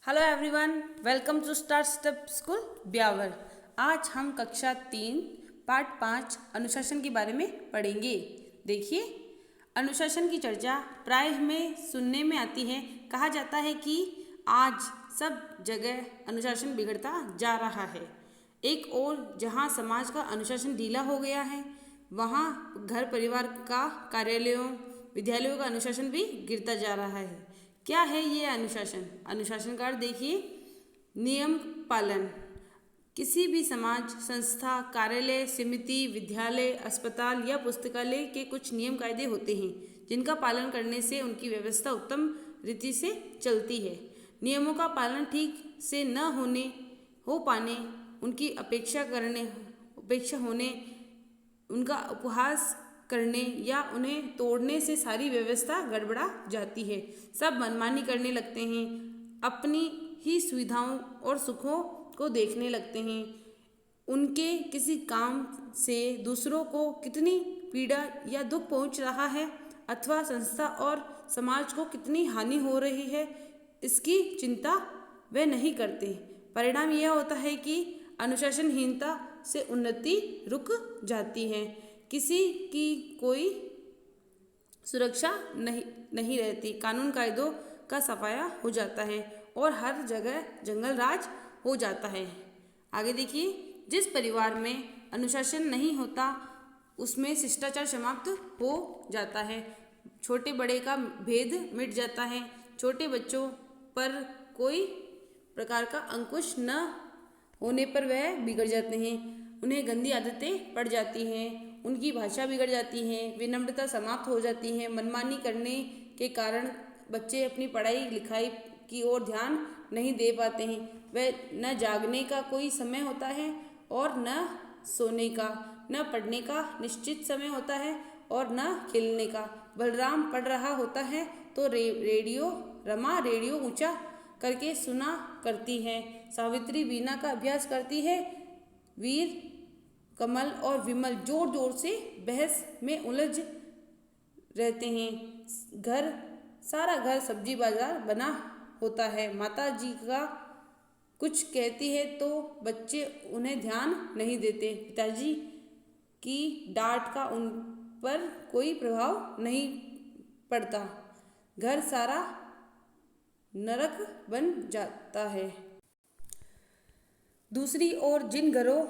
Hello everyone, welcome to start step school Beawar. आज हम कक्षा 3 पाठ 5 अनुशासन के बारे में पढ़ेंगे। देखिए, अनुशासन की चर्चा प्राय हमें सुनने में आती है। कहा जाता है कि आज सब जगह अनुशासन बिगड़ता जा रहा है। एक और जहां समाज का अनुशासन ढीला हो गया है, वहां घर परिवार का, कार्यालयों, विद्यालयों का अनुशासन भी गिरता जा रहा है। क्या है ये अनुशासन? अनुशासन का अर्थ देखिए, नियम पालन। किसी भी समाज, संस्था, कार्यालय, समिति, विद्यालय, अस्पताल या पुस्तकालय के कुछ नियम कायदे होते हैं जिनका पालन करने से उनकी व्यवस्था उत्तम रीति से चलती है। नियमों का पालन ठीक से न हो पाने, उनकी अपेक्षा होने, उनका उपहास करने या उन्हें तोड़ने से सारी व्यवस्था गड़बड़ा जाती है। सब मनमानी करने लगते हैं, अपनी ही सुविधाओं और सुखों को देखने लगते हैं। उनके किसी काम से दूसरों को कितनी पीड़ा या दुख पहुंच रहा है अथवा संस्था और समाज को कितनी हानि हो रही है, इसकी चिंता वे नहीं करते। परिणाम यह होता है कि अनुशासनहीनता से उन्नति रुक जाती है। किसी की कोई सुरक्षा नहीं रहती, कानून कायदों का सफाया हो जाता है और हर जगह जंगल राज हो जाता है। आगे देखिए, जिस परिवार में अनुशासन नहीं होता उसमें शिष्टाचार समाप्त हो जाता है। छोटे बड़े का भेद मिट जाता है। छोटे बच्चों पर कोई प्रकार का अंकुश न होने पर वह बिगड़ जाते हैं। उन्हें गंदी आदतें पड़ जाती हैं, उनकी भाषा बिगड़ जाती है, विनम्रता समाप्त हो जाती है। मनमानी करने के कारण बच्चे अपनी पढ़ाई लिखाई की ओर ध्यान नहीं दे पाते हैं। वह न जागने का कोई समय होता है और न सोने का, न पढ़ने का निश्चित समय होता है और न खेलने का। बलराम पढ़ रहा होता है तो रमा रेडियो ऊंचा करके सुना करती है। सावित्री वीणा का अभ्यास करती है। वीर कमल और विमल जोर जोर से बहस में उलझ रहते हैं। सारा घर सब्जी बाजार बना होता है। माता जी का कुछ कहती है तो बच्चे उन्हें ध्यान नहीं देते। पिताजी की डांट का उन पर कोई प्रभाव नहीं पड़ता। घर सारा नरक बन जाता है। दूसरी ओर जिन घरों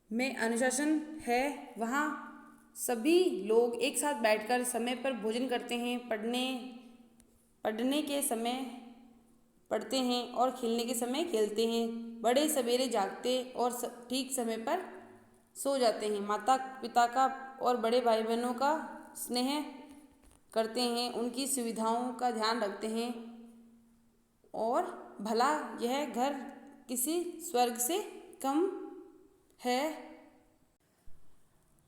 में अनुशासन है, वहाँ सभी लोग एक साथ बैठकर समय पर भोजन करते हैं, पढ़ने के समय पढ़ते हैं और खेलने के समय खेलते हैं। बड़े सवेरे जागते और ठीक समय पर सो जाते हैं। माता पिता का और बड़े भाई बहनों का स्नेह करते हैं, उनकी सुविधाओं का ध्यान रखते हैं और भला यह घर किसी स्वर्ग से कम है।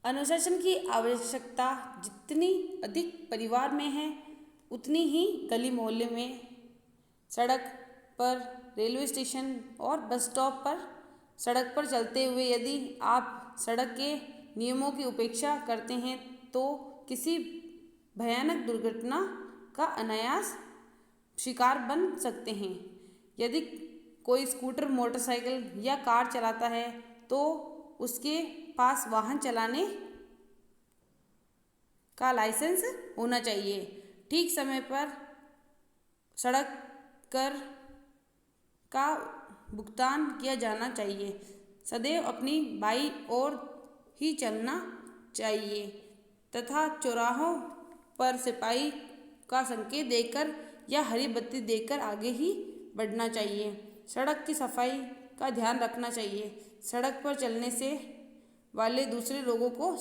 अनुशासन की आवश्यकता जितनी अधिक परिवार में है, उतनी ही गली मोहल्ले में, सड़क पर, रेलवे स्टेशन और बस स्टॉप पर। सड़क पर चलते हुए यदि आप सड़क के नियमों की उपेक्षा करते हैं तो किसी भयानक दुर्घटना का अनायास शिकार बन सकते हैं। यदि कोई स्कूटर, मोटरसाइकिल या कार चलाता है तो उसके पास वाहन चलाने का लाइसेंस होना चाहिए। ठीक समय पर सड़क कर का भुगतान किया जाना चाहिए। सदैव अपनी बाईं ओर ही चलना चाहिए तथा चौराहों पर सिपाही का संकेत देकर या हरी बत्ती देकर आगे ही बढ़ना चाहिए। सड़क की सफाई का ध्यान रखना चाहिए। सड़क पर चलने से वाले दूसरे लोगों को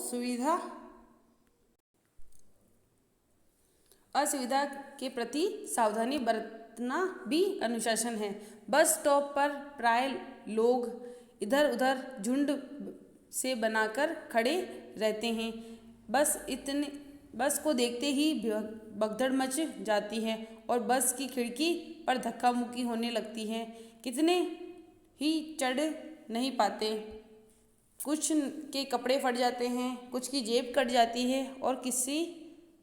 असुविधा के प्रति सावधानी बरतना भी अनुशासन है। बस स्टॉप पर प्राय लोग इधर उधर झुंड से बनाकर खड़े रहते हैं। बस को देखते ही भगदड़ मच जाती है और बस की खिड़की पर धक्का मुक्की होने लगती है। कितने ही चढ़ नहीं पाते। कुछ के कपड़े फट जाते हैं, कुछ की जेब कट जाती है और किसी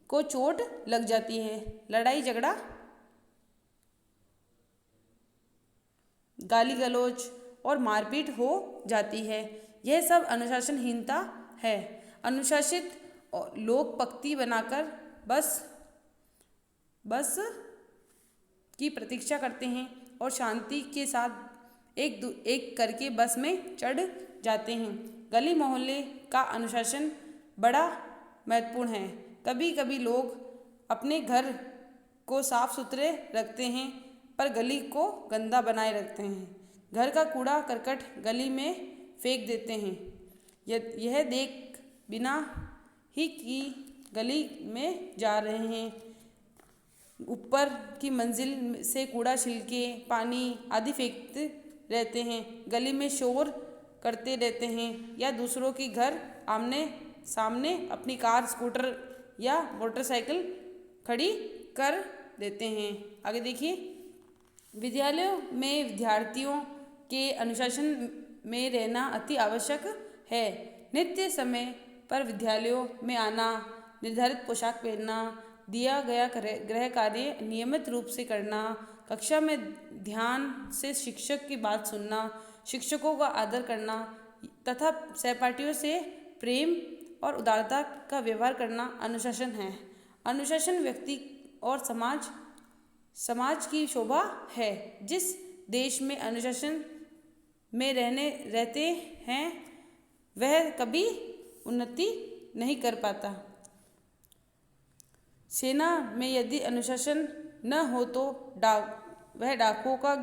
को चोट लग जाती है। लड़ाई झगड़ा गाली गलौज और मारपीट हो जाती है। यह सब अनुशासनहीनता है। अनुशासित लोग पंक्ति बनाकर बस की प्रतीक्षा करते हैं और शांति के साथ एक करके बस में चढ़ जाते हैं। गली मोहल्ले का अनुशासन बड़ा महत्वपूर्ण है। कभी कभी लोग अपने घर को साफ सुथरे रखते हैं पर गली को गंदा बनाए रखते हैं। घर का कूड़ा करकट गली में फेंक देते हैं। यह देख बिना ही कि गली में जा रहे हैं, ऊपर की मंजिल से कूड़ा छिलके पानी आदि फेंकते रहते हैं, गली में शोर करते रहते हैं या दूसरों के घर आमने सामने अपनी कार स्कूटर या मोटरसाइकिल खड़ी कर देते हैं। आगे देखिए, विद्यालयों में विद्यार्थियों के अनुशासन में रहना अति आवश्यक है। नित्य समय पर विद्यालयों में आना, निर्धारित पोशाक पहनना, दिया गया गृह कार्य नियमित रूप से करना, कक्षा में ध्यान से शिक्षक की बात सुनना, शिक्षकों का आदर करना तथा सहपाठियों से प्रेम और उदारता का व्यवहार करना अनुशासन है। अनुशासन व्यक्ति और समाज की शोभा है। जिस देश में अनुशासन में रहते हैं वह कभी उन्नति नहीं कर पाता। सेना में यदि अनुशासन न हो तो वह डाकुओं का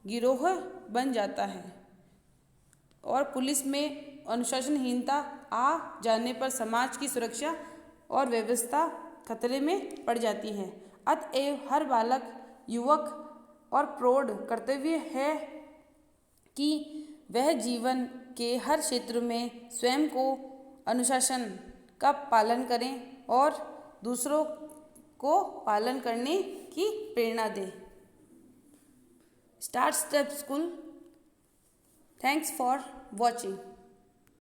गिरोह बन जाता है और पुलिस में अनुशासनहीनता आ जाने पर समाज की सुरक्षा और व्यवस्था खतरे में पड़ जाती है। अतएव हर बालक, युवक और प्रौढ़ कर्तव्य है कि वह जीवन के हर क्षेत्र में स्वयं को अनुशासन का पालन करें और दूसरों को पालन करने की प्रेरणा दें। Start step school. Thanks for watching.